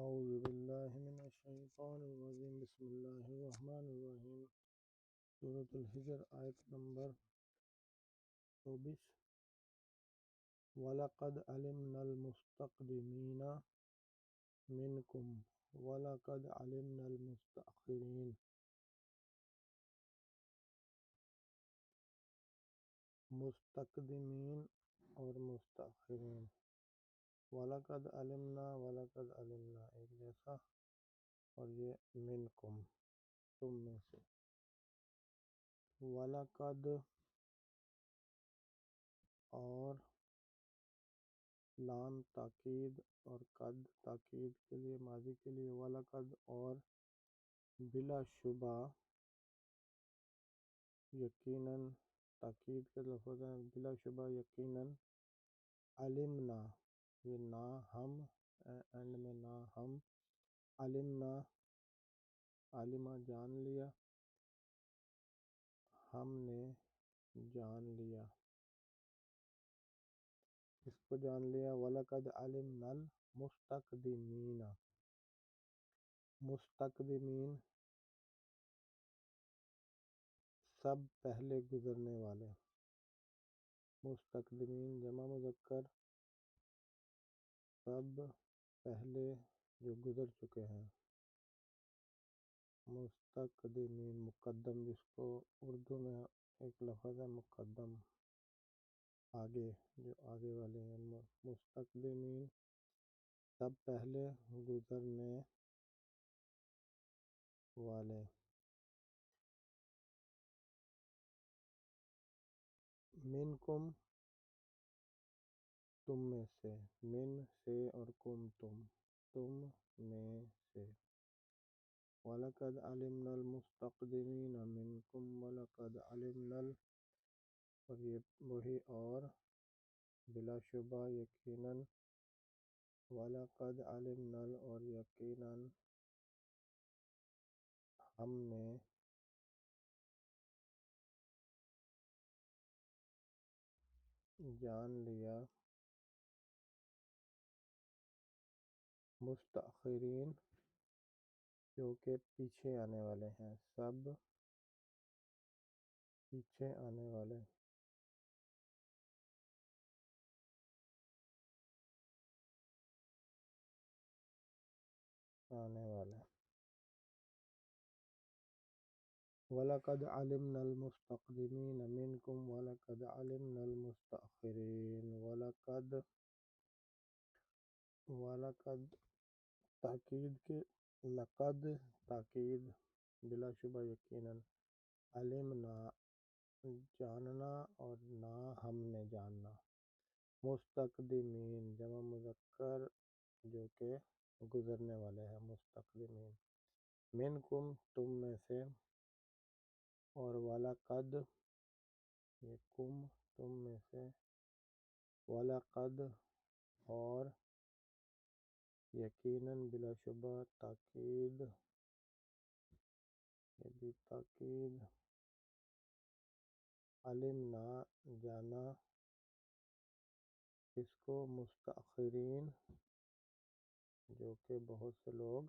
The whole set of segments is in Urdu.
اعوذ باللہ من الشیطان الرجیم بسم اللہ الرحمن الرحیم سورۃ الحجر آیت نمبر 24 وَلَقَدْ عَلِمْنَا الْمُسْتَقْدِمِينَ مِنْكُمْ وَلَقَدْ عَلِمْنَا الْمُسْتَأْخِرِينَ مستقدمین اور مستأخرین وَلَقَدْ عَلِمْنَا ایک جیسا اور یہ منکم تم میں سے وَلَقَدْ اور لام تاکید اور قد تاکید کے لیے ماضی کے لیے وَلَقَدْ اور بلا شبہ یقیناً تاکید کے لفظ ہیں بلا شبہ یقیناً علمنا یہ نا ہم اینڈ میں نا ہم علمنا علمہ جان لیا ہم نے جان لیا اس کو جان لیا وَلَقَدْ عَلِمْنَا الْمُسْتَقْدِمِينَ مستقدمین سب پہلے گزرنے والے مستقدمین جمع مذکر سب پہلے جو گزر چکے ہیں مستقدمین مقدم جس کو اردو میں ایک لفظ ہے مقدم آگے جو آگے والے ہیں مستقدمین سب پہلے گزرنے والے منکم تم میں سے من سے اور کم تم میں سے وَلَقَدْ عَلِمْنَا الْمُسْتَقْدِمِينَ مِنْكُمْ وَلَقَدْ عَلِمْنَا اور یہ وہی اور بلا شبہ یقیناً وَلَقَدْ عَلِمْنَا اور یقیناً ہم نے جان لیا مستأخرین جو کہ پیچھے آنے والے ہیں سب پیچھے آنے والے وَلَقَدْ عَلِمْنَا الْمُسْتَقْدِمِينَ مِنْكُمْ وَلَقَدْ عَلِمْنَا الْمُسْتَأْخِرِينَ وَلَقَدْ تاکید کے لقد تاکید بلا شبہ یقیناً علمنا جاننا اور نا ہم نے جاننا مستقدمین جمع مذکر جو کہ گزرنے والے ہیں مستقدمین منکم تم میں سے اور وَلَقَدْ یہ کم تم میں سے وَلَقَدْ اور یقیناً بلا شبہ تاکید یہ بھی تاکید علمنا جانا اس کو مستأخرین جو کہ بہت سے لوگ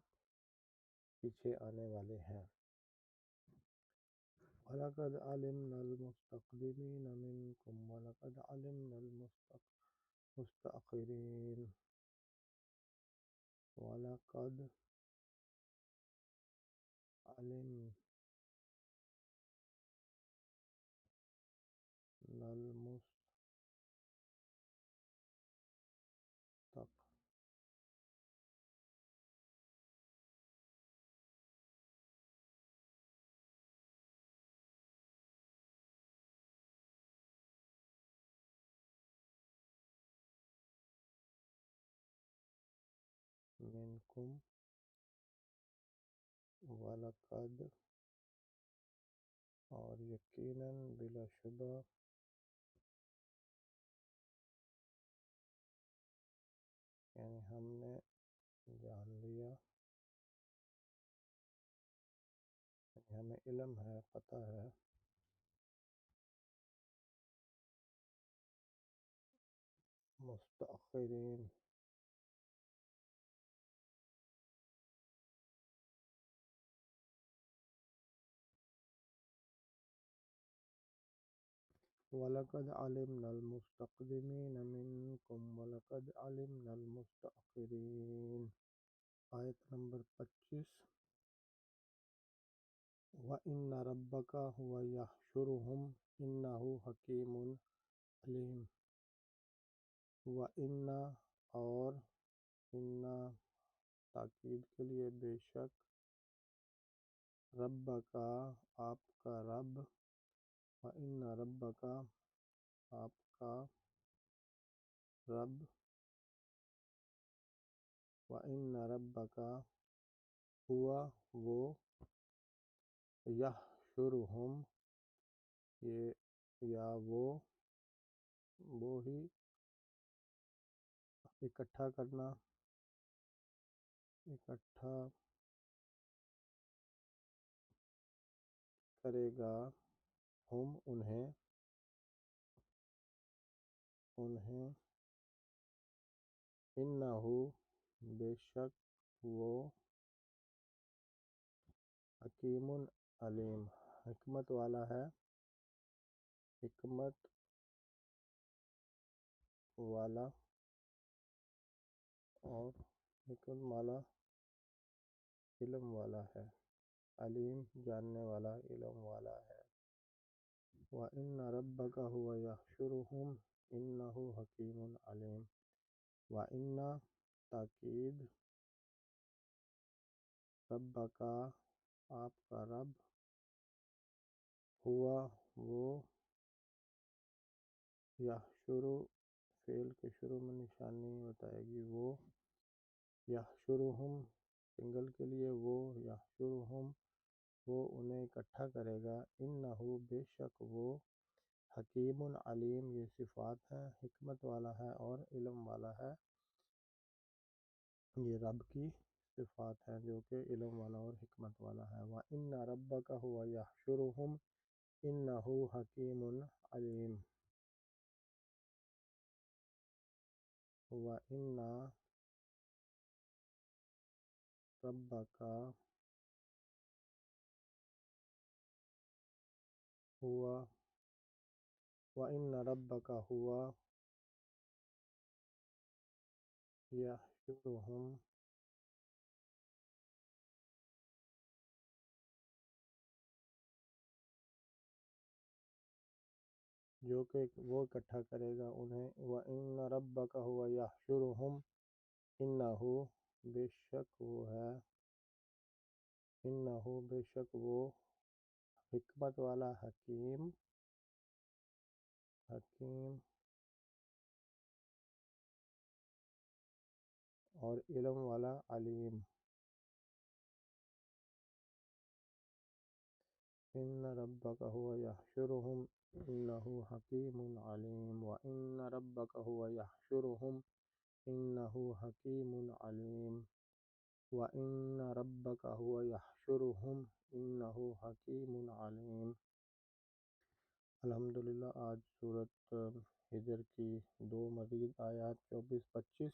پیچھے آنے والے ہیں وَلَقَدْ عَلِمْنَا الْمُسْتَقْدِمِينَ مِنْكُمْ وَلَقَدْ عَلِمْنَا الْمُسْتَأْخِرِينَ وَلَقَدْ عَلِمْنَا منکم وَلَقَدْ اور یقیناً بلا شبہ یعنی ہم نے جان لیا یعنی ہمیں علم ہے پتہ ہے مستأخرین وَلَقَدْ عَلِمْنَا الْمُسْتَقْدِمِينَ مِنْكُمْ وَلَقَدْ عَلِمْنَا الْمُسْتَأْخِرِينَ۔ آیت نمبر 25۔ وَإِنَّ رَبَّكَ هُوَ يَحْشُرُهُمْ إِنَّهُ حَكِیمٌ علیم۔ وَإِنَّ اور إِنَّ تاکید کے لیے، بے شک، رَبَّکَ آپ کا رب، وَإِنَّ رَبَّکَ آپ کا رب، وَإِنَّ رَبَّکَ ہوا وہ، یحشرہم یہ یا وہ ہی اکٹھا کرے گا، ہم انہیں انہ بے شک وہ، حکیم علیم حکمت والا ہے، حکمت والا اور حکمت والا، علم والا ہے، علیم جاننے والا، علم والا ہے۔ وَإِنَّ رَبَّكَ هُوَ يَحْشُرُهُمْ إِنَّهُ حَكِیمٌ عَلِیمٌ۔ وَإِنَّ تاکید، رَبَّکَ آپ کا رب، ہوا وہ، یحشر فعل کے شروع میں نشانی بتائے گی وہ، یحشرہم سنگل کے لیے وہ، یحشرہم وہ انہیں اکٹھا کرے گا، انہ بے شک وہ، حکیم علیم یہ صفات ہیں، حکمت والا ہے اور علم والا ہے، یہ رب کی صفات ہیں جو کہ علم والا اور حکمت والا ہے۔ وَإِنَّ رَبَّكَ هُوَ يَحْشُرُهُمْ إِنَّهُ حَكِیمٌ عَلِیمٌ۔ وَإِنَّ رَبَّکَ هُوَ وَإِنَّ رَبَّکَ هُوَ یحشرہم جو کہ وہ اکٹھا کرے گا انہیں، وَإِنَّ رَبَّکَ هُوَ یحشرہم انہ بے شک وہ ہے، انہ بے شک وہ، حکمت والا، حکیم اور علم والا، علیم۔ ان ربک هو یحشرہم انہ حکیم علیم۔ وَإِنَّ رَبَّکَ هُوَ یحشرہم انہ حکیم علیم۔ وَإِنَّ رَبَّکَ هُوَ یحشرہم انہ حکیم علیم۔ الحمدللہ آج سورۃ ہجر کی دو مزید آیات 24-25